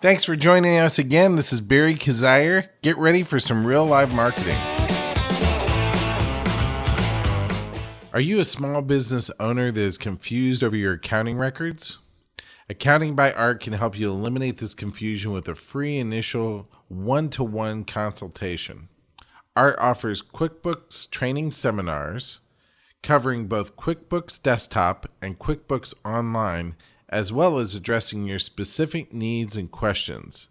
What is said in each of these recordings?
Thanks for joining us again. This is Barry Kazire. Get ready for some real live marketing. Are you a small business owner that is confused over your accounting records? Accounting by Art can help you eliminate this confusion with a free initial one-to-one consultation. Art offers QuickBooks training seminars covering both QuickBooks Desktop and QuickBooks Online, as well as addressing your specific needs and questions.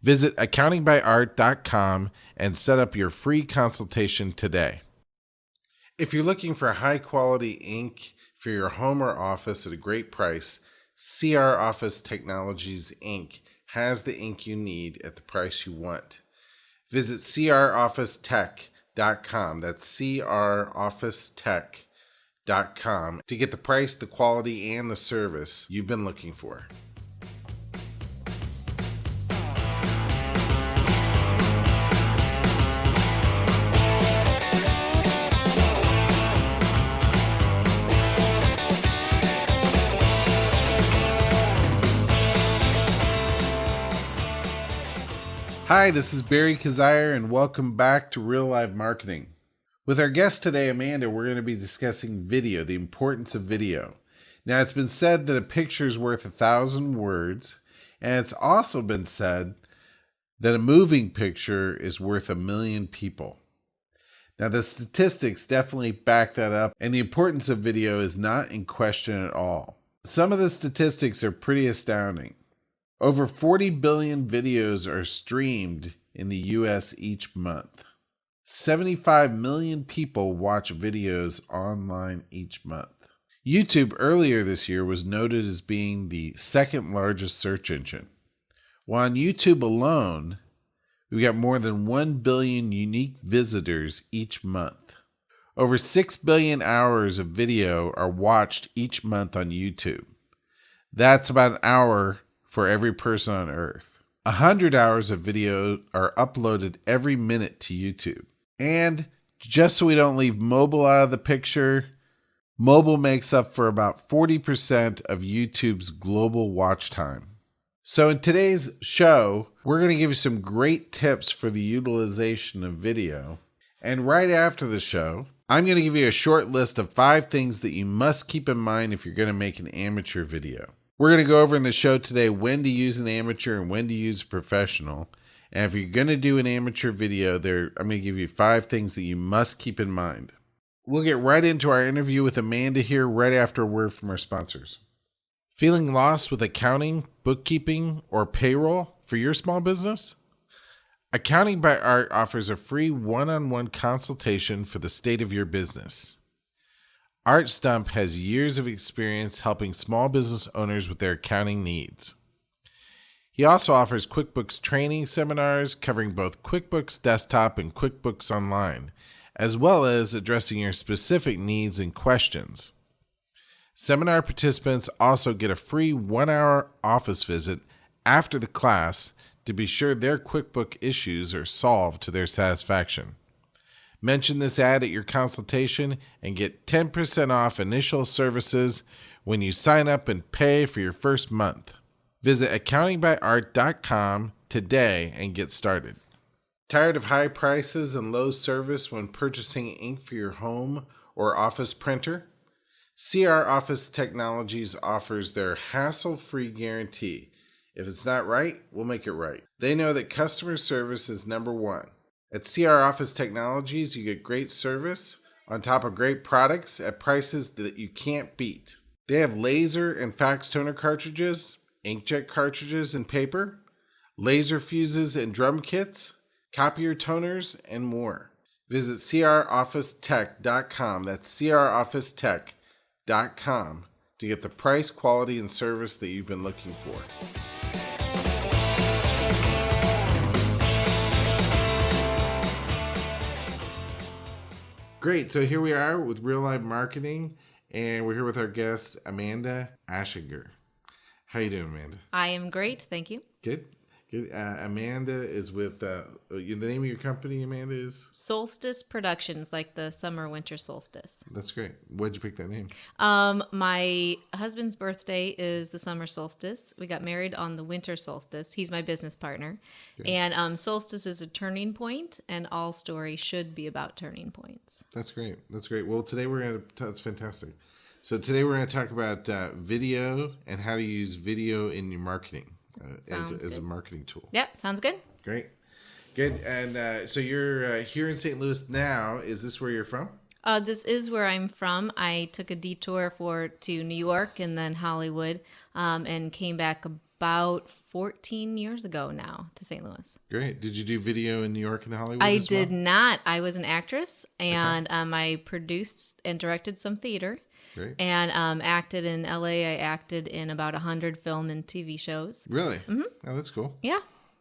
Visit accountingbyart.com and set up your free consultation today. If you're looking for high quality ink for your home or office at a great price, CR Office Technologies Inc. has the ink you need at the price you want. Visit crofficetech.com. That's crofficetech.com to get the price, the quality, and the service you've been looking for. Hi, this is Barry Kazire, and welcome back to Real Live Marketing. With our guest today, Amanda, we're going to be discussing video, the importance of video. Now, it's been said that a picture is worth 1,000 words, and it's also been said that a moving picture is worth 1,000,000 people. Now, the statistics definitely back that up, and the importance of video is not in question at all. Some of the statistics are pretty astounding. Over 40 billion videos are streamed in the US each month. 75 million people watch videos online each month. YouTube earlier this year was noted as being the second largest search engine. While on YouTube alone, we got more than 1 billion unique visitors each month. Over 6 billion hours of video are watched each month on YouTube. That's about an hour for every person on earth. 100 hours of video are uploaded every minute to YouTube. And just so we don't leave mobile out of the picture, mobile makes up for about 40% of YouTube's global watch time. So in today's show, we're going to give you some great tips for the utilization of video. And right after the show, I'm going to give you a short list of 5 things that you must keep in mind if you're going to make an amateur video. We're going to go over in the show today when to use an amateur and when to use a professional. And if you're going to do an amateur video, I'm going to give you 5 things that you must keep in mind. We'll get right into our interview with Amanda here right after a word from our sponsors. Feeling lost with accounting, bookkeeping, or payroll for your small business? Accounting by Art offers a free one-on-one consultation for the state of your business. Art Stump has years of experience helping small business owners with their accounting needs. He also offers QuickBooks training seminars covering both QuickBooks Desktop and QuickBooks Online, as well as addressing your specific needs and questions. Seminar participants also get a free 1-hour office visit after the class to be sure their QuickBook issues are solved to their satisfaction. Mention this ad at your consultation and get 10% off initial services when you sign up and pay for your first month. Visit accountingbyart.com today and get started. Tired of high prices and low service when purchasing ink for your home or office printer? CR Office Technologies offers their hassle-free guarantee. If it's not right, we'll make it right. They know that customer service is number one. At CR Office Technologies, you get great service on top of great products at prices that you can't beat. They have laser and fax toner cartridges, inkjet cartridges and paper, laser fuses and drum kits, copier toners, and more. Visit crofficetech.com. That's crofficetech.com to get the price, quality, and service that you've been looking for. Great. So here we are with Real Live Marketing, and we're here with our guest, Amanda Aschinger. How you doing, Amanda? I am great. Thank you. Good. Good. Amanda is with the name of your company. Amanda is Solstice Productions, like the summer winter solstice. That's great. Why'd you pick that name? My husband's birthday is the summer solstice. We got married on the winter solstice. He's my business partner. Okay. And solstice is a turning point, and all stories should be about turning points. That's great. That's great. Well, today that's fantastic. So today we're going to talk about video and how to use video in your marketing as a marketing tool. Yep, sounds good. Great. Good. And so you're here in St. Louis now. Is this where you're from? This is where I'm from. I took a detour to New York and then Hollywood, and came back about 14 years ago now to St. Louis. Great. Did you do video in New York and Hollywood? I did not. I was an actress, and I produced and directed some theater. Great. And acted in LA. I acted in about 100 film and TV shows. Really? Mm-hmm. Oh, that's cool. Yeah.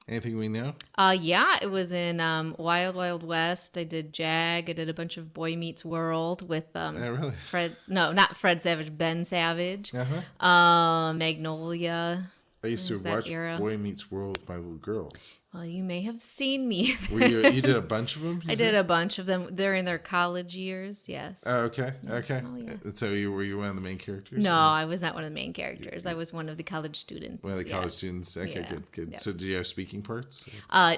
Anything we know? Yeah, it was in Wild Wild West. I did Jag. I did a bunch of Boy Meets World with really? Fred. No, not Fred Savage. Ben Savage. Magnolia. I used to watch Boy Meets World with my little girls. Well, you may have seen me. You did a bunch of them? I did a bunch of them. They're in their college years, yes. Oh, okay. Yes, okay. oh, yes. So were you one of the main characters? No, I was not one of the main characters. I was one of the college students. One of the college students. Okay, Yeah. good. Yep. So did you have speaking parts?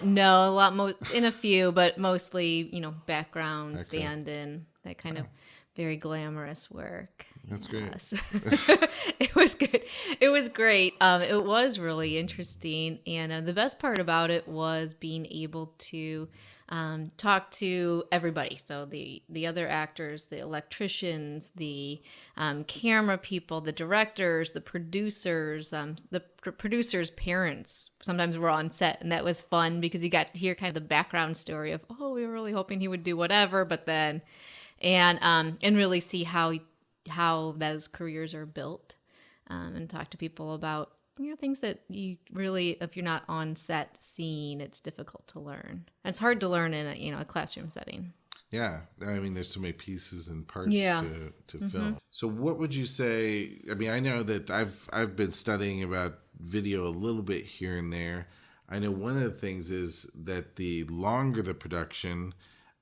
No, in a few, but mostly, background, Okay. stand-in, that kind of very glamorous work. That's great. Yes. It was good. It was great. It was really interesting. And the best part about it was being able to talk to everybody. So the other actors, the electricians, the camera people, the directors, the producers, producers' parents sometimes were on set. And that was fun because you got to hear kind of the background story of, we were really hoping he would do whatever, but then... And really see how those careers are built, and talk to people about things that you really, if you're not on set seeing, it's difficult to learn. And it's hard to learn in a classroom setting. Yeah, I mean, there's so many pieces and parts to film. So, what would you say? I mean, I know that I've been studying about video a little bit here and there. I know one of the things is that the longer the production,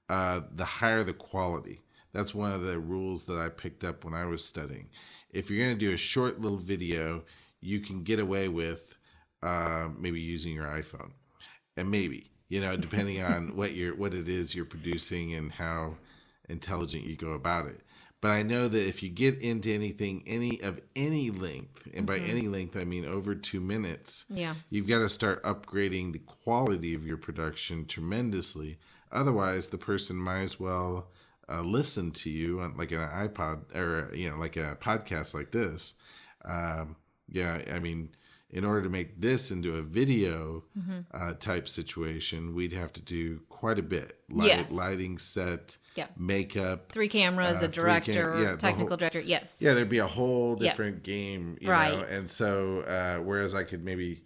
the higher the quality. That's one of the rules that I picked up when I was studying. If you're going to do a short little video, you can get away with maybe using your iPhone, and maybe depending on what it is you're producing and how intelligent you go about it. But I know that if you get into anything, any length, and by any length I mean over 2 minutes, you've got to start upgrading the quality of your production tremendously. Otherwise, the person might as well listen to you on like an iPod or like a podcast like this. I mean, in order to make this into a video type situation, we'd have to do quite a bit. Lighting, set, makeup, 3 cameras, a director, technical director. Yes. Yeah, there'd be a whole different game, you right. know. And so, whereas I could maybe,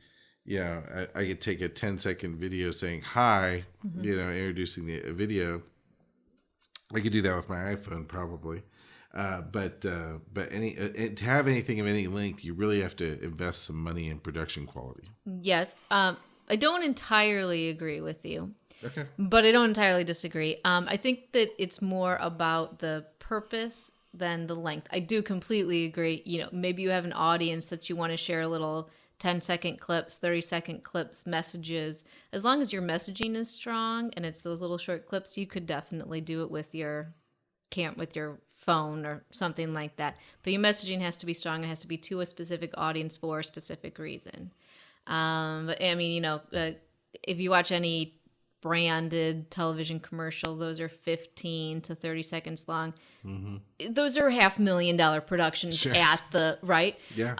I could take a 10-second video saying hi, introducing the video. I could do that with my iPhone probably, but to have anything of any length, you really have to invest some money in production quality. Yes, I don't entirely agree with you. Okay, but I don't entirely disagree. I think that it's more about the purpose than the length. I do completely agree. Maybe you have an audience that you want to share a little 10-second clips, 30-second clips, messages. As long as your messaging is strong and it's those little short clips, you could definitely do it with your phone or something like that. But your messaging has to be strong. It has to be to a specific audience for a specific reason. But I mean, if you watch any branded television commercial, those are 15 to 30 seconds long. Those are $500,000 productions at the right. Yeah.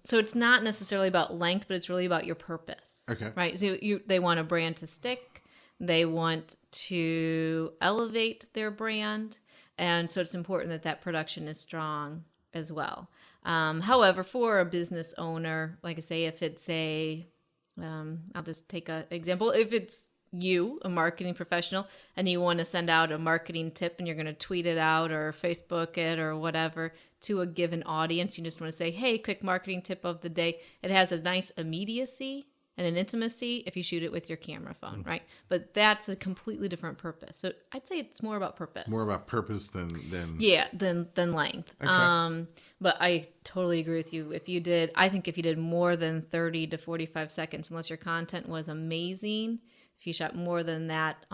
So it's not necessarily about length, but it's really about your purpose. Okay. Right. So they want a brand to stick. They want to elevate their brand, and so it's important that production is strong as well. However, for a business owner, like I say, if it's I'll just take an example. If it's you, a marketing professional, and you want to send out a marketing tip and you're going to tweet it out or Facebook it or whatever to a given audience, you just want to say, hey, quick marketing tip of the day. It has a nice immediacy and an intimacy if you shoot it with your camera phone, right? But that's a completely different purpose. So I'd say it's more about purpose. More about purpose than yeah, than length. Okay. But I totally agree with you. I think if you did more than 30 to 45 seconds, unless your content was amazing, if you shot more than that,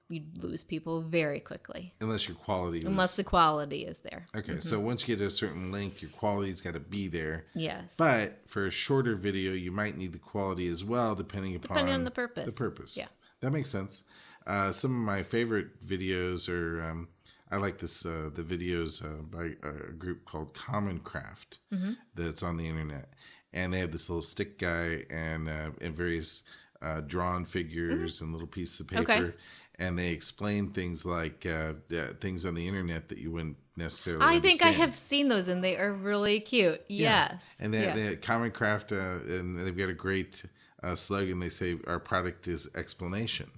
you'd lose people very quickly. Unless your quality Unless the quality is there. Okay, so once you get to a certain length, your quality's got to be there. Yes. But for a shorter video, you might need the quality as well, depending on the purpose. The purpose. Yeah. That makes sense. Some of my favorite videos are, I like the videos by a group called Common Craft that's on the internet. And they have this little stick guy and various drawn figures and little pieces of paper. Okay. And they explain things like things on the internet that you wouldn't necessarily I think I understand. have seen those, and they are really cute. Yeah. Yes. And they Common Craft, and they've got a great slogan. They say, our product is explanation.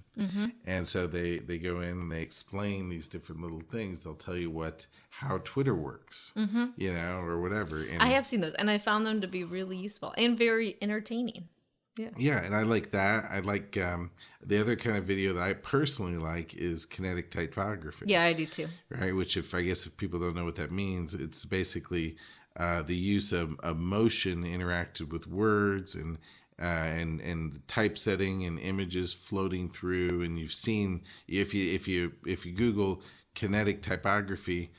And so they go in and they explain these different little things. They'll tell you how Twitter works, or whatever. And I have seen those, and I found them to be really useful and very entertaining. Yeah. Yeah, and I like that. I like the other kind of video that I personally like is kinetic typography. Yeah, I do too. Right, which if people don't know what that means, it's basically the use of motion interacted with words and typesetting and images floating through. And you've seen if you Google kinetic typography,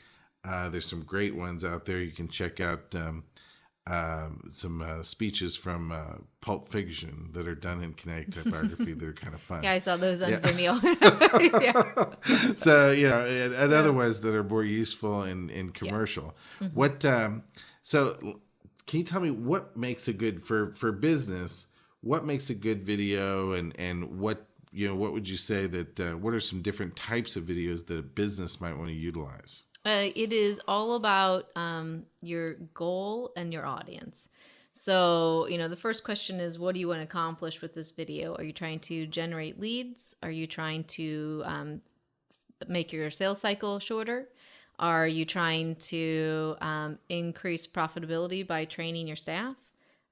there's some great ones out there. You can check out some speeches from Pulp Fiction that are done in kinetic typography. They're kind of fun. Yeah, I saw those on Vimeo. Yeah. So, and other ones that are more useful in commercial. What? So, can you tell me what makes a good for business? What makes a good video, and what would you say that? What are some different types of videos that a business might want to utilize? It is all about your goal and your audience. So, the first question is, what do you want to accomplish with this video? Are you trying to generate leads? Are you trying to make your sales cycle shorter? Are you trying to increase profitability by training your staff?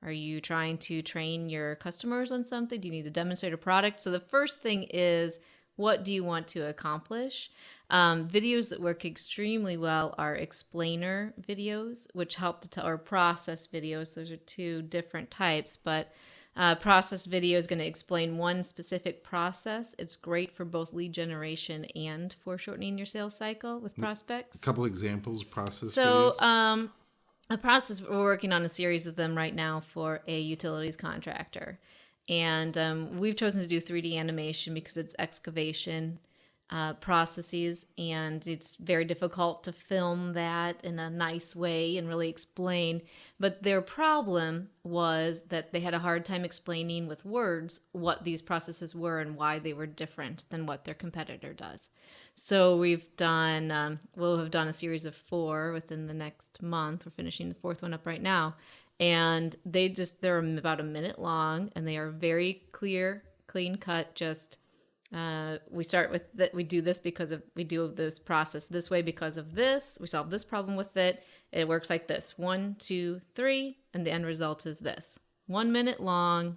Are you trying to train your customers on something? Do you need to demonstrate a product? So the first thing is, what do you want to accomplish? Videos that work extremely well are explainer videos, which help to tell, or process videos. Those are two different types, but process video is going to explain one specific process. It's great for both lead generation and for shortening your sales cycle with prospects. A couple examples of process So, videos. a process, we're working on a series of them right now for a utilities contractor. And we've chosen to do 3D animation because it's excavation processes, and it's very difficult to film that in a nice way and really explain. But their problem was that they had a hard time explaining with words what these processes were and why they were different than what their competitor does. So we'll have done a series of 4 within the next month. We're finishing the 4th one up right now. And they're about a minute long, and they are very clear, clean cut. Just we start with that. We do this we do this process this way because of this. We solve this problem with it. It works like this: 1, 2, 3, and the end result is this. 1 minute long,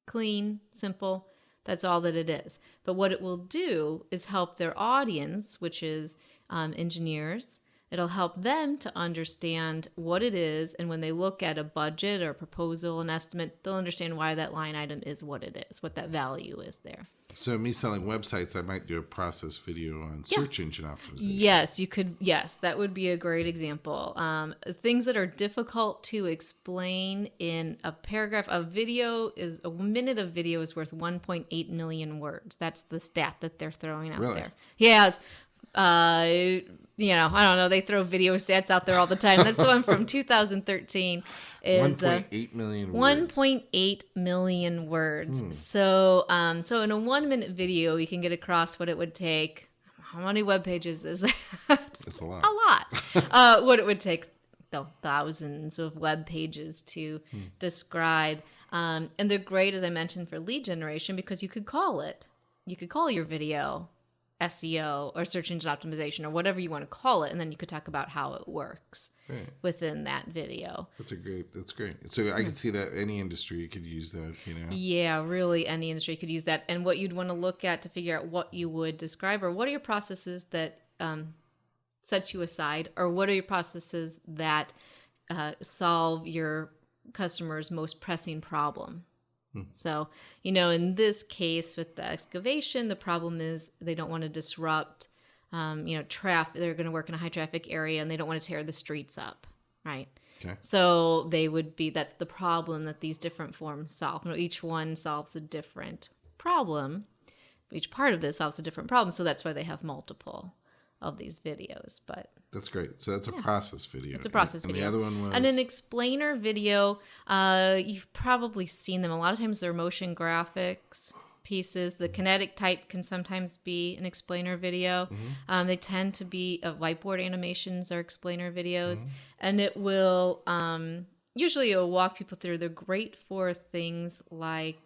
clean, simple. That's all that it is. But what it will do is help their audience, which is engineers. It'll help them to understand what it is, and when they look at a budget or a proposal, an estimate, they'll understand why that line item is what it is, what that value is there. So me selling websites, I might do a process video on search engine optimization. Yes, you could. Yes, that would be a great example. Things that are difficult to explain in a paragraph. A minute of video is worth 1.8 million words. That's the stat that they're throwing out there. Yeah, it's I don't know. They throw video stats out there all the time. That's the one from 2013. Is 1.8 million words. 1.8 million words. So in a 1 minute video, you can get across what it would take. How many web pages is that? That's a lot. A lot. What it would take, thousands of web pages to describe. And they're great, as I mentioned, for lead generation because you could call it. You could call your video SEO or search engine optimization or whatever you want to call it, and then you could talk about how it works within that video. That's great. So I can see that any industry could use that, Yeah, really any industry could use that. And what you'd want to look at to figure out what you would describe, or what are your processes that set you aside, or what are your processes that solve your customer's most pressing problem. So, in this case with the excavation, the problem is they don't want to disrupt, traffic. They're going to work in a high traffic area and they don't want to tear the streets up, right? Okay. So that's the problem that these different forms solve. Each one solves a different problem. Each part of this solves a different problem. So that's why they have multiple of these videos. But that's great. So that's a process video. It's a process and video. And the other one was... And an explainer video, you've probably seen them. A lot of times they're motion graphics pieces. The kinetic type can sometimes be an explainer video. They tend to be whiteboard animations or explainer videos. And it will, usually it'll walk people through. They're great for things like...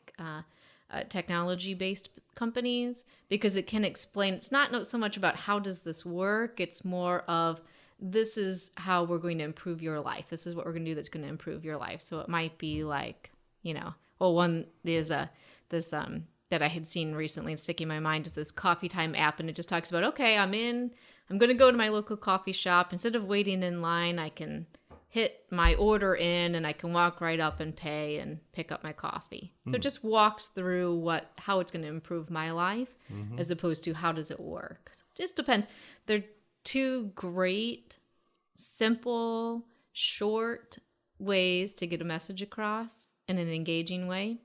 technology-based companies, because it can explain. It's not so much about how does this work. It's more of, this is how we're going to improve your life. This is what we're going to do that's going to improve your life. So it might be like, one is this that I had seen recently and sticking in my mind is this coffee time app, and it just talks about, okay, I'm going to go to my local coffee shop. Instead of waiting in line, I can hit my order in and I can walk right up and pay and pick up my coffee. So it just walks through how it's going to improve my life as opposed to how does it work. So it just depends. They're two great, simple, short ways to get a message across in an engaging way.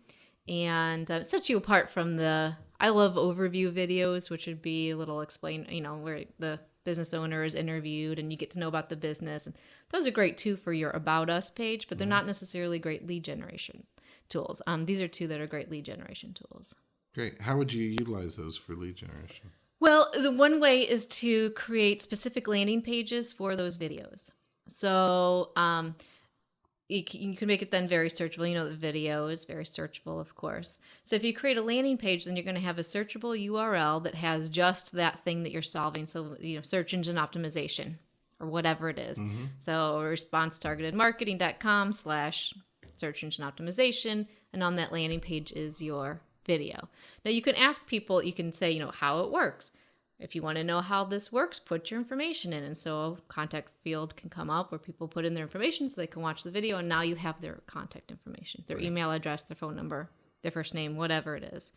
And it sets you apart from I love overview videos, which would be a little where the business owner is interviewed and you get to know about the business. And those are great too for your About Us page, but they're not necessarily great lead generation tools. These are two that are great lead generation tools. Great. How would you utilize those for lead generation? Well, the one way is to create specific landing pages for those videos. So you can make it then very searchable. The video is very searchable, of course. So if you create a landing page, then you're going to have a searchable URL that has just that thing that you're solving. So, search engine optimization or whatever it is. So responsetargetedmarketing.com/search engine optimization. And on that landing page is your video. Now you can ask people, you can say, how it works. If you want to know how this works, put your information in. And so a contact field can come up where people put in their information so they can watch the video. And now you have their contact information, their email address, their phone number, their first name, whatever it is.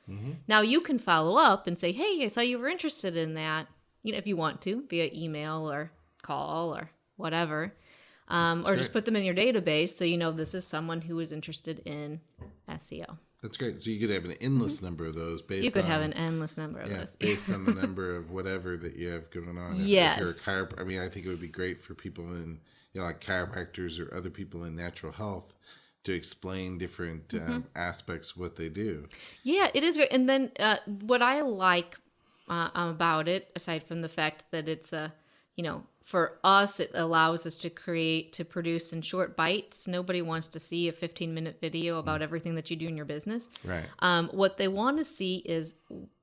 Now you can follow up and say, hey, I saw you were interested in that, if you want to, via email or call or whatever. Or just put them in your database so this is someone who is interested in SEO. That's great. So you could have an endless number of those based on... You could have an endless number of those. Based on the number of whatever that you have going on. Yes. If you're I think it would be great for people in, like chiropractors or other people in natural health to explain different aspects of what they do. Yeah, it is great. And then what I like about it, aside from the fact that it's for us, it allows us to produce in short bites. Nobody wants to see a 15-minute video about everything that you do in your business. Right. What they want to see is,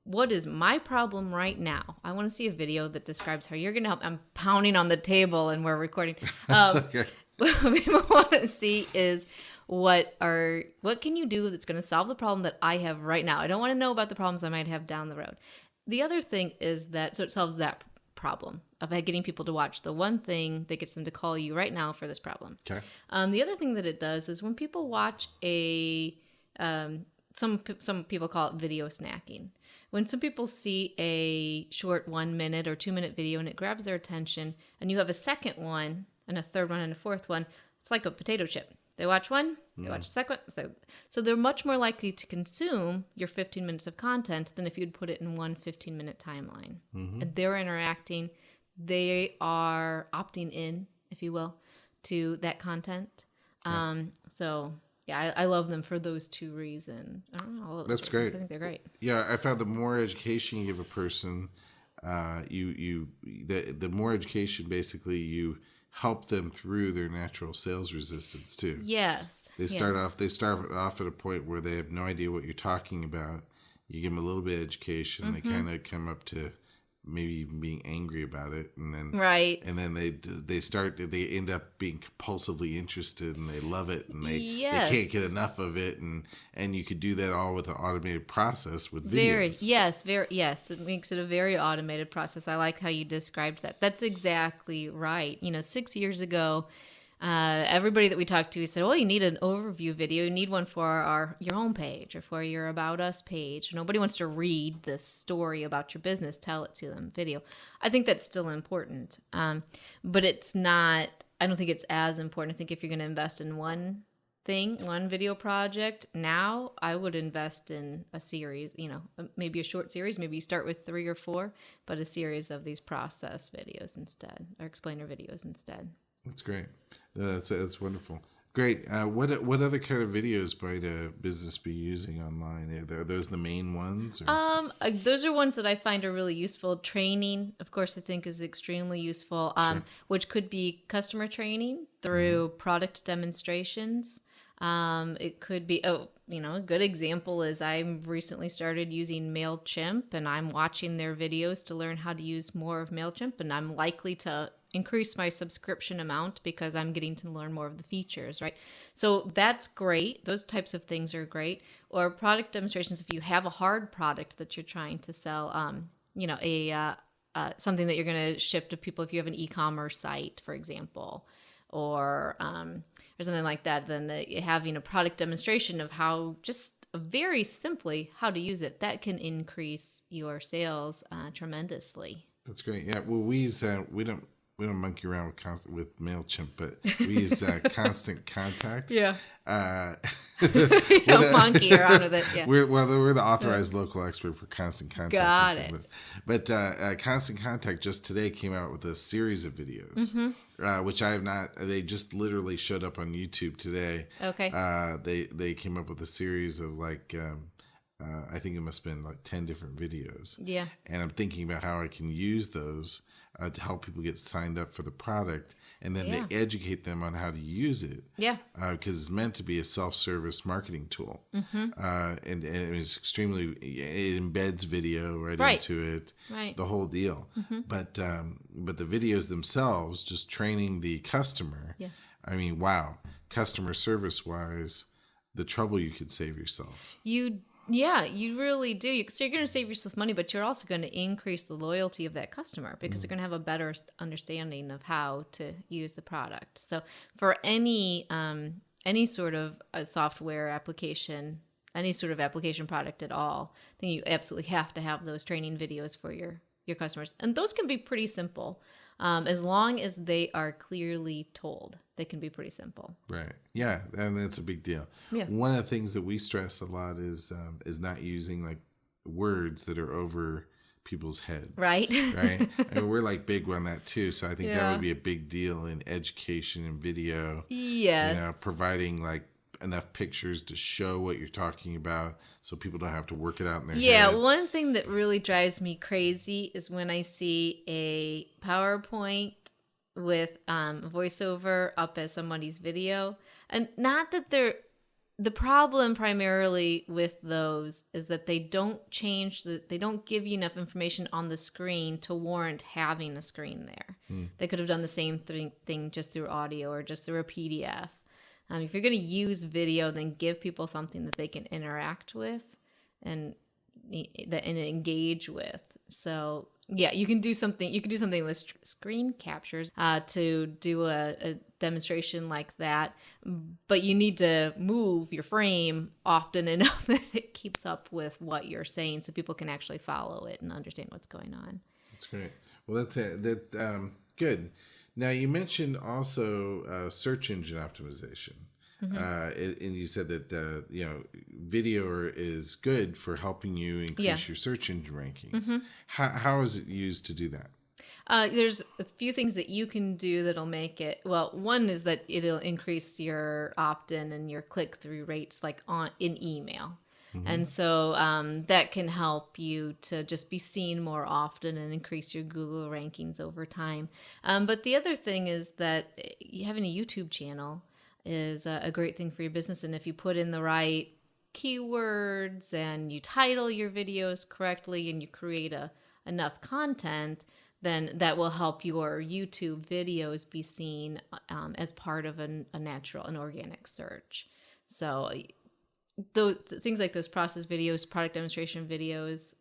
what is my problem right now? I want to see a video that describes how you're going to help. I'm pounding on the table and we're recording. Okay. What people want to see is, what can you do that's going to solve the problem that I have right now? I don't want to know about the problems I might have down the road. The other thing is so it solves that problem of getting people to watch the one thing that gets them to call you right now for this problem. Okay. The other thing that it does is when people watch some people call it video snacking. When some people see a short 1 minute or 2 minute video and it grabs their attention, and you have a second one and a third one and a fourth one, it's like a potato chip. They watch one, they watch the second one. So they're much more likely to consume your 15 minutes of content than if you'd put it in one 15-minute timeline. And they're interacting. They are opting in, if you will, to that content. So, yeah, I love them for those two reasons. That's great. I think they're great. Yeah, I found the more education you give a person, the more education basically you help them through their natural sales resistance too. Yes. They start off at a point where they have no idea what you're talking about. You give them a little bit of education. They kind of come up to maybe even being angry about it, and then Right. they end up being compulsively interested, and they love it, and they can't Yes. get enough of it, and you could do that all with an automated process with Very, videos. yes, very, yes. It makes it a very automated process. I like how you described that. That's exactly right. 6 years ago, everybody that we talked to said, "Oh, you need an overview video. You need one for your homepage or for your About Us page." Nobody wants to read this story about your business. Tell it to them. Video. I think that's still important, but it's not. I don't think it's as important. I think if you're going to invest in one video project, now I would invest in a series, maybe a short series. Maybe you start with 3 or 4, but a series of these process videos instead, or explainer videos instead. That's great. That's wonderful. Great. What other kind of videos might a business be using online? Are those the main ones? Or? Those are ones that I find are really useful. Training, of course, I think is extremely useful, Sure. which could be customer training through product demonstrations. It could be, a good example is I recently started using MailChimp, and I'm watching their videos to learn how to use more of MailChimp, and I'm likely to increase my subscription amount because I'm getting to learn more of the features, right? So that's great. Those types of things are great. Or product demonstrations, if you have a hard product that you're trying to sell, something that you're going to ship to people if you have an e-commerce site, for example, or something like that, then having a product demonstration of how, just very simply, how to use it, that can increase your sales tremendously. That's great. Yeah. Well, we use we don't monkey around with MailChimp, but we use Constant Contact. Yeah. You don't monkey around with it. Yeah. We're the authorized local expert for Constant Contact. Got it. But Constant Contact just today came out with a series of videos, which I have not. They just literally showed up on YouTube today. Okay. They came up with a series of I think it must have been 10 different videos. Yeah. And I'm thinking about how I can use those to help people get signed up for the product, and then to educate them on how to use it. Yeah. Because it's meant to be a self-service marketing tool. And it's it embeds video right into it, the whole deal. But the videos themselves, just training the customer. Yeah. I mean, wow, customer service-wise, the trouble you could save yourself. Yeah, you really do. So you're going to save yourself money, but you're also going to increase the loyalty of that customer because they're going to have a better understanding of how to use the product. So for any sort of software application, any sort of application product at all, I think you absolutely have to have those training videos for your customers. And those can be pretty simple. As long as they are clearly told, they can be pretty simple. Right. Yeah, and that's a big deal. Yeah. One of the things that we stress a lot is not using words that are over people's head. Right. Right. And we're big on that too. So I think that would be a big deal in education and video. Yes. Providing enough pictures to show what you're talking about so people don't have to work it out in their head. Yeah, one thing that really drives me crazy is when I see a PowerPoint with voiceover up as somebody's video. And not that the problem primarily with those is that they don't they don't give you enough information on the screen to warrant having a screen there. They could have done the same thing just through audio or just through a PDF. If you're going to use video, then give people something that they can interact with and engage with. So yeah, you can do something. You can do something with screen captures to do a demonstration like that. But you need to move your frame often enough that it keeps up with what you're saying, so people can actually follow it and understand what's going on. That's great. Well, that's it. Good. Now, you mentioned also search engine optimization. And you said that video is good for helping you increase your search engine rankings. How is it used to do that? There's a few things that you can do that'll make it. Well, one is that it'll increase your opt-in and your click-through rates in email. And so that can help you to just be seen more often and increase your Google rankings over time. But the other thing is that having a YouTube channel is a great thing for your business. And if you put in the right keywords and you title your videos correctly and you create a enough content, then that will help your YouTube videos be seen as part of an organic search. So things like those process videos, product demonstration videos,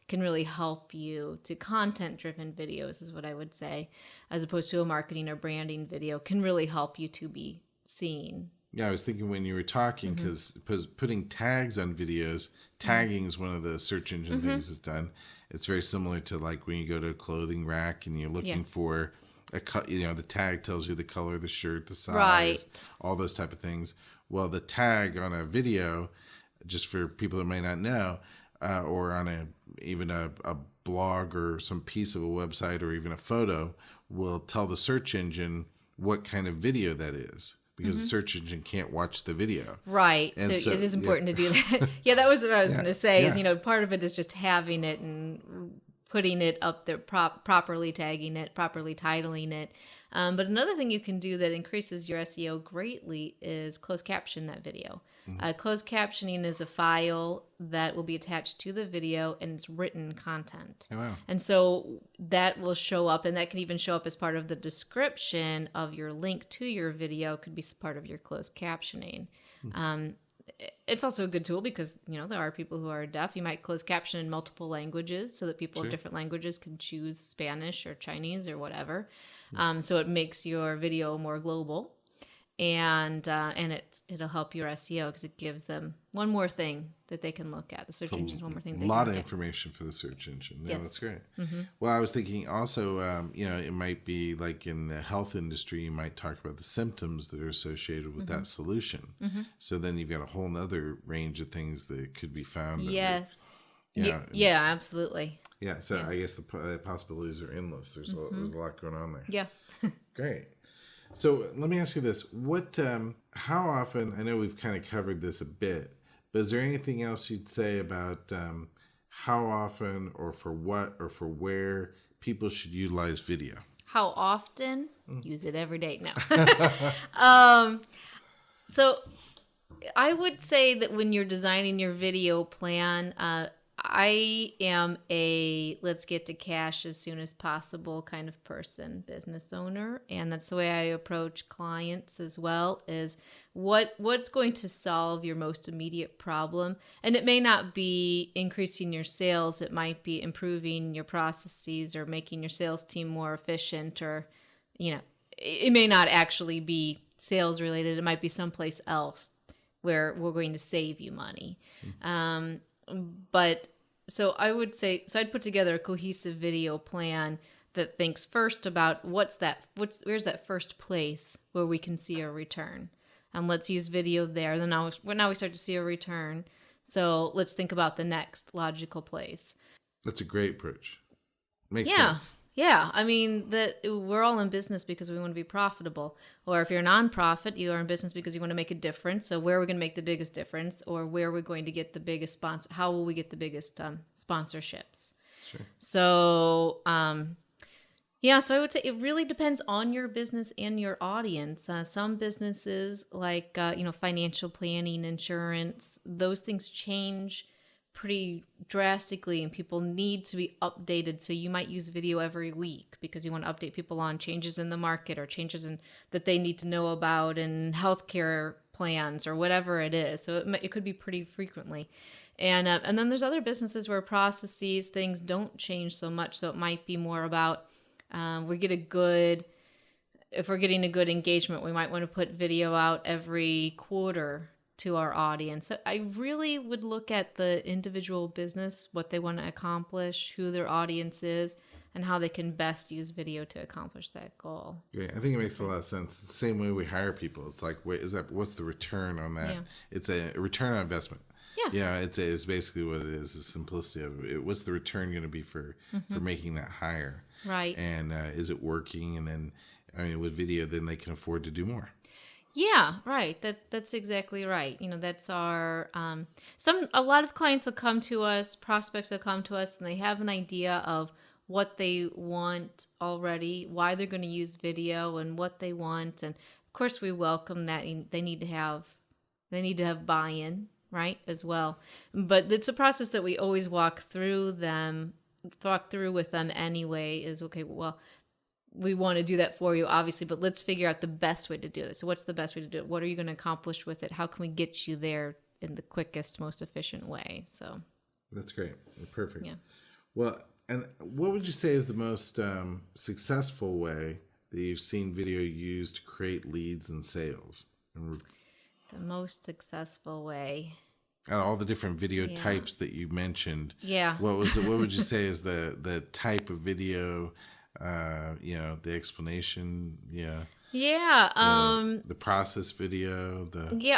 can really help you to content-driven videos, is what I would say, as opposed to a marketing or branding video, can really help you to be seen. Yeah, I was thinking when you were talking, because putting tags on videos, tagging is one of the search engine things that's done. It's very similar to like when you go to a clothing rack and you're looking for the tag tells you the color of the shirt, the size, all those type of things. Well, the tag on a video, just for people that may not know, or on even a blog or some piece of a website or even a photo, will tell the search engine what kind of video that is, because the search engine can't watch the video. Right. So it is important to do that. Yeah, that was what I was going to say. Is part of it is just having it and putting it up there, properly tagging it, properly titling it. But another thing you can do that increases your SEO greatly is closed caption that video. Closed captioning is a file that will be attached to the video, and it's written content. Oh, wow. And so that will show up, and that can even show up as part of the description of your link to your video, could be part of your closed captioning. It's also a good tool because, there are people who are deaf. You might close caption in multiple languages so that people of different languages can choose Spanish or Chinese or whatever. So it makes your video more global, and it'll help your SEO because it gives them one more thing that they can look at. The search engine's one more thing. A lot of information for the search engine. Yeah, that's great. Well, I was thinking also, it might be like in the health industry, you might talk about the symptoms that are associated with that solution. So then you've got a whole nother range of things that could be found. Yes. Yeah, absolutely. Yeah, so I guess the possibilities are endless. There's a lot going on there. Yeah. Great. So let me ask you this: how often? I know we've kind of covered this a bit, but is there anything else you'd say about how often, or for what, or for where people should utilize video? How often? Use it every day. No. So I would say that when you're designing your video plan, I am a let's get to cash as soon as possible kind of person, business owner. And that's the way I approach clients as well, is what's going to solve your most immediate problem. And it may not be increasing your sales. It might be improving your processes or making your sales team more efficient, or, it may not actually be sales related. It might be someplace else where we're going to save you money. But so I would say, I'd put together a cohesive video plan that thinks first about where's that first place where we can see a return, and let's use video there. Then now we start to see a return. So let's think about the next logical place. That's a great approach. Makes sense. Yeah, I mean, we're all in business because we want to be profitable. Or if you're a nonprofit, you are in business because you want to make a difference. So where are we going to make the biggest difference? Or where are we going to get the biggest sponsor? How will we get the biggest sponsorships? Sure. So, so I would say it really depends on your business and your audience. Some businesses like, financial planning, insurance, those things change pretty drastically, and people need to be updated. So you might use video every week because you want to update people on changes in the market or changes that they need to know about in healthcare plans or whatever it is. So it could be pretty frequently. And then there's other businesses where processes, things don't change so much. So it might be more about if we're getting a good engagement, we might want to put video out every quarter to our audience. So I really would look at the individual business, what they want to accomplish, who their audience is, and how they can best use video to accomplish that goal. Great. I think it makes a lot of sense. It's the same way we hire people. It's like, what's the return on that? Yeah. It's a return on investment. Yeah. It's basically what it is, the simplicity of it. What's the return going to be for making that hire? Right. And is it working? And then, with video, then they can afford to do more. Yeah, right. That's exactly right. That's our a lot of clients will come to us, prospects will come to us, and they have an idea of what they want already, why they're going to use video, and what they want. And of course, we welcome that. They need to have buy-in, right, as well. But it's a process that we always walk through them talk through with them anyway is, okay, well, we want to do that for you, obviously, but let's figure out the best way to do this. So what's the best way to do it? What are you going to accomplish with it? How can we get you there in the quickest, most efficient way? So that's great. Perfect. yeah. Well, and what would you say is the most successful way that you've seen video used to create leads and sales? And The most successful way. out of all the different video types that you mentioned, Yeah. what would you say is the type of video? The explanation, the process video,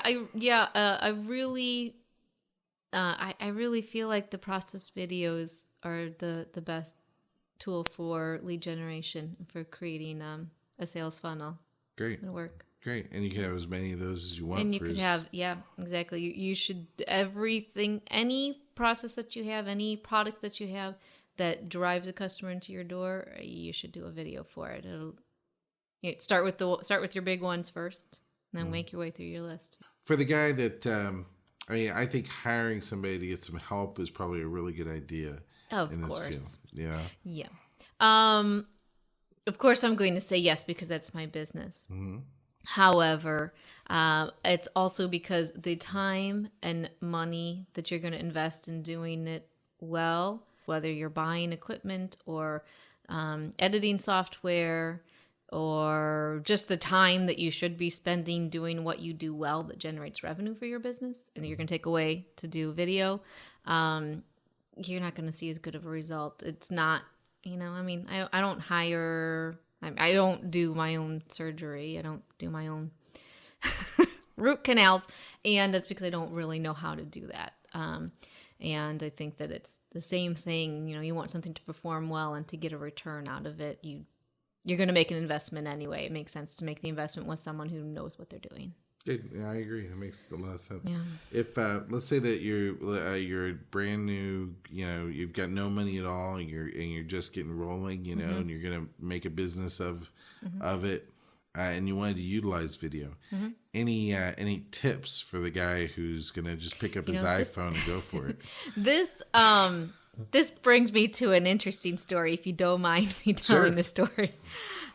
I really I really feel like the process videos are the best tool for lead generation, for creating a sales funnel. Great. It'll work. Great. And you can have as many of those as you want. And you could have, exactly. You should, any process that you have, any product that you have that drives a customer into your door, you should do a video for it. Start with your big ones first, and then make your way through your list. For the guy that, I think hiring somebody to get some help is probably a really good idea. Of course. Yeah. Yeah. Of course, I'm going to say yes because that's my business. Mm-hmm. However, it's also because the time and money that you're going to invest in doing it well, whether you're buying equipment or editing software, or just the time that you should be spending doing what you do well that generates revenue for your business, and you're going to take away to do video, you're not going to see as good of a result. It's not, I don't hire, I don't do my own surgery. I don't do my own root canals, and that's because I don't really know how to do that. And I think that it's the same thing. You want something to perform well and to get a return out of it. You're going to make an investment anyway. It makes sense to make the investment with someone who knows what they're doing. Yeah, I agree. That makes a lot of sense. Yeah. If let's say that you're brand new, you've got no money at all, and you're just getting rolling, and you're gonna make a business of it, and you wanted to utilize video. Any tips for the guy who's gonna just pick up his iPhone and go for it? This brings me to an interesting story, if you don't mind me telling the story.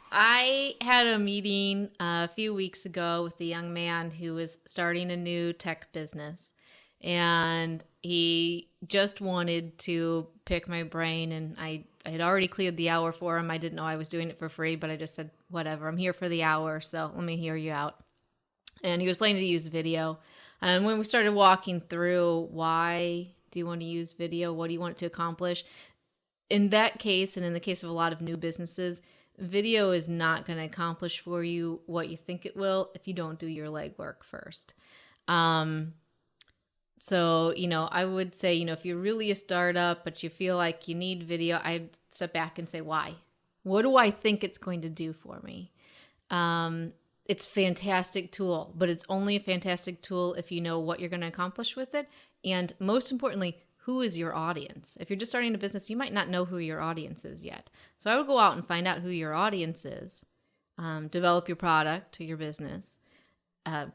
I had a meeting a few weeks ago with a young man who was starting a new tech business, and he just wanted to pick my brain, and I had already cleared the hour for him. I didn't know I was doing it for free, but I just said, whatever, I'm here for the hour, so let me hear you out. And he was planning to use video. And when we started walking through, why do you want to use video? What do you want it to accomplish? In that case, and in the case of a lot of new businesses, video is not going to accomplish for you what you think it will if you don't do your legwork first. So, I would say, if you're really a startup, but you feel like you need video, I'd step back and say, why? What do I think it's going to do for me? It's a fantastic tool, but it's only a fantastic tool if you know what you're going to accomplish with it. And most importantly, who is your audience? If you're just starting a business, you might not know who your audience is yet. So I would go out and find out who your audience is, develop your product to your business,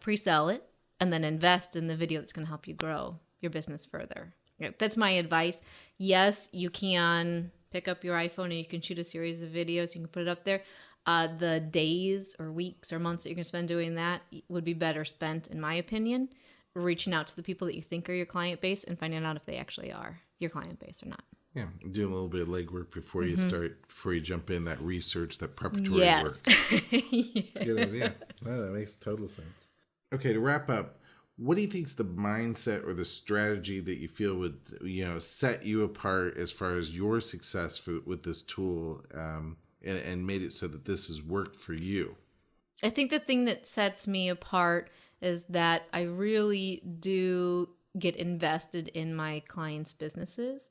pre-sell it, and then invest in the video that's going to help you grow your business further. That's my advice. Yes, you can pick up your iPhone and you can shoot a series of videos. You can put it up there. The days or weeks or months that you're going to spend doing that would be better spent, in my opinion, reaching out to the people that you think are your client base and finding out if they actually are your client base or not. Yeah, doing a little bit of legwork before you before you jump in, that research, that preparatory work. Yes. Good idea. No, that makes total sense. Okay, to wrap up, what do you think is the mindset or the strategy that you feel would set you apart as far as your success with this tool, and made it so that this has worked for you? I think the thing that sets me apart is that I really do get invested in my clients' businesses,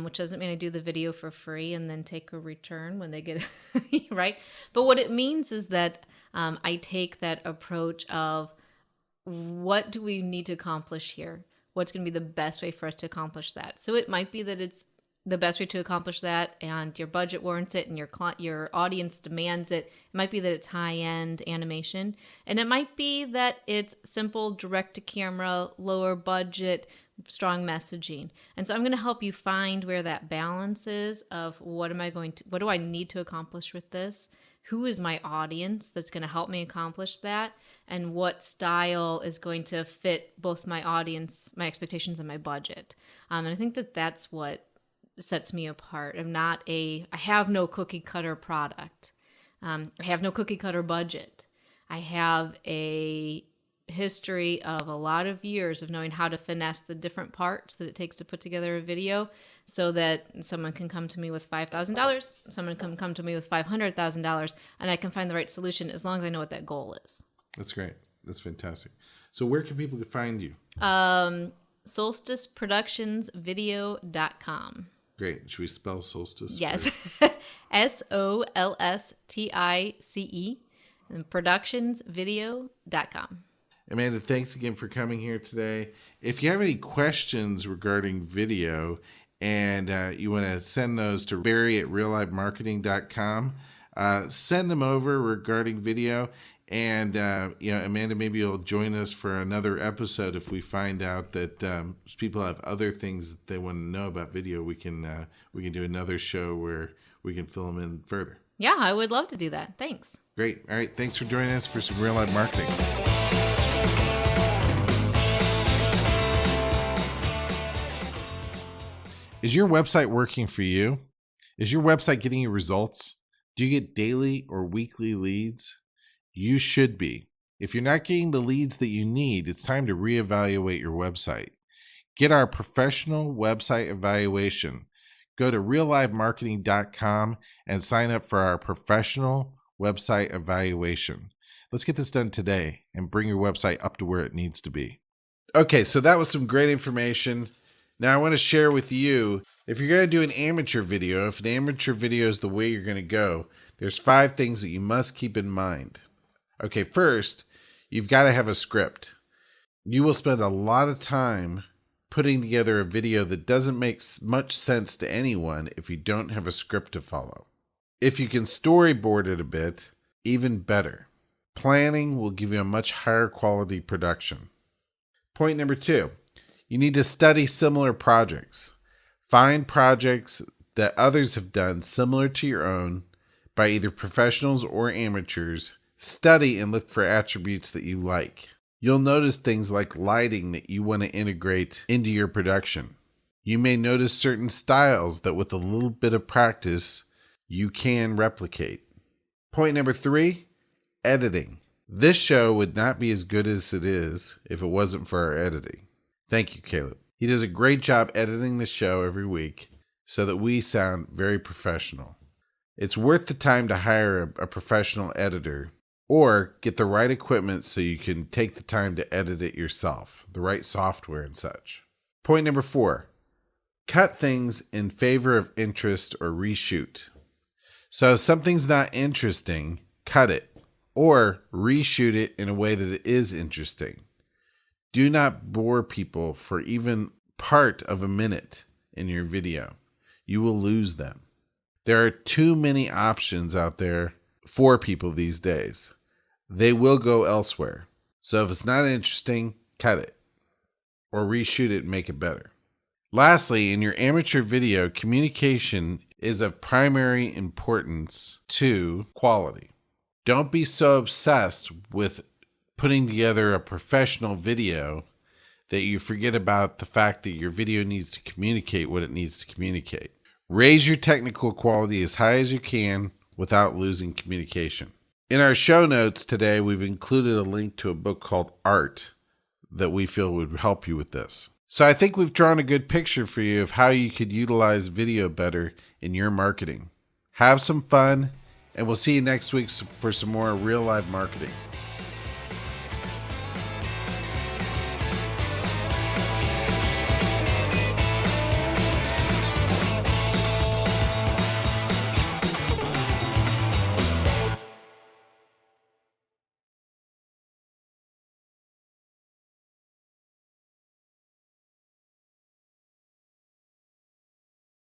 which doesn't mean I do the video for free and then take a return when they get it, right? But what it means is that I take that approach of, what do we need to accomplish here? What's going to be the best way for us to accomplish that? So it might be that it's the best way to accomplish that and your budget warrants it and your audience demands it. It might be that it's high-end animation, and it might be that it's simple direct-to-camera, lower budget strong messaging. And so I'm going to help you find where that balance is of what do I need to accomplish with this? Who is my audience that's going to help me accomplish that? And what style is going to fit both my audience, my expectations, and my budget? And I think that's what sets me apart. I have no cookie cutter product. I have no cookie cutter budget. I have a history of a lot of years of knowing how to finesse the different parts that it takes to put together a video so that someone can come to me with $5,000, someone can come to me with $500,000, and I can find the right solution as long as I know what that goal is. That's great. That's fantastic. So where can people find you? solsticeproductionsvideo.com. Great. Should we spell solstice? Yes. SOLSTICE and productionsvideo.com. Amanda, thanks again for coming here today. If you have any questions regarding video and you want to send those to barry@reallivemarketing.com, send them over regarding video. And, Amanda, maybe you'll join us for another episode if we find out that people have other things that they want to know about video. We can do another show where we can fill them in further. Yeah, I would love to do that. Thanks. Great. All right. Thanks for joining us for some Real Life Marketing. Is your website working for you? Is your website getting you results? Do you get daily or weekly leads? You should be. If you're not getting the leads that you need, it's time to reevaluate your website. Get our professional website evaluation. Go to reallivemarketing.com and sign up for our professional website evaluation. Let's get this done today and bring your website up to where it needs to be. Okay, so that was some great information. Now I want to share with you, if you're going to do an amateur video, if an amateur video is the way you're going to go, there's 5 things that you must keep in mind. Okay, first, you've got to have a script. You will spend a lot of time putting together a video that doesn't make much sense to anyone if you don't have a script to follow. If you can storyboard it a bit, even better. Planning will give you a much higher quality production. Point number 2. You need to study similar projects. Find projects that others have done similar to your own by either professionals or amateurs. Study and look for attributes that you like. You'll notice things like lighting that you want to integrate into your production. You may notice certain styles that with a little bit of practice, you can replicate. Point number 3, editing. This show would not be as good as it is if it wasn't for our editing. Thank you, Caleb. He does a great job editing the show every week so that we sound very professional. It's worth the time to hire a professional editor or get the right equipment so you can take the time to edit it yourself, the right software and such. Point number 4, cut things in favor of interest or reshoot. So if something's not interesting, cut it or reshoot it in a way that it is interesting. Do not bore people for even part of a minute in your video. You will lose them. There are too many options out there for people these days. They will go elsewhere. So if it's not interesting, cut it or reshoot it and make it better. Lastly, in your amateur video, communication is of primary importance to quality. Don't be so obsessed with putting together a professional video that you forget about the fact that your video needs to communicate what it needs to communicate. Raise your technical quality as high as you can without losing communication. In our show notes today, we've included a link to a book called Art that we feel would help you with this. So I think we've drawn a good picture for you of how you could utilize video better in your marketing. Have some fun, and we'll see you next week for some more real life marketing.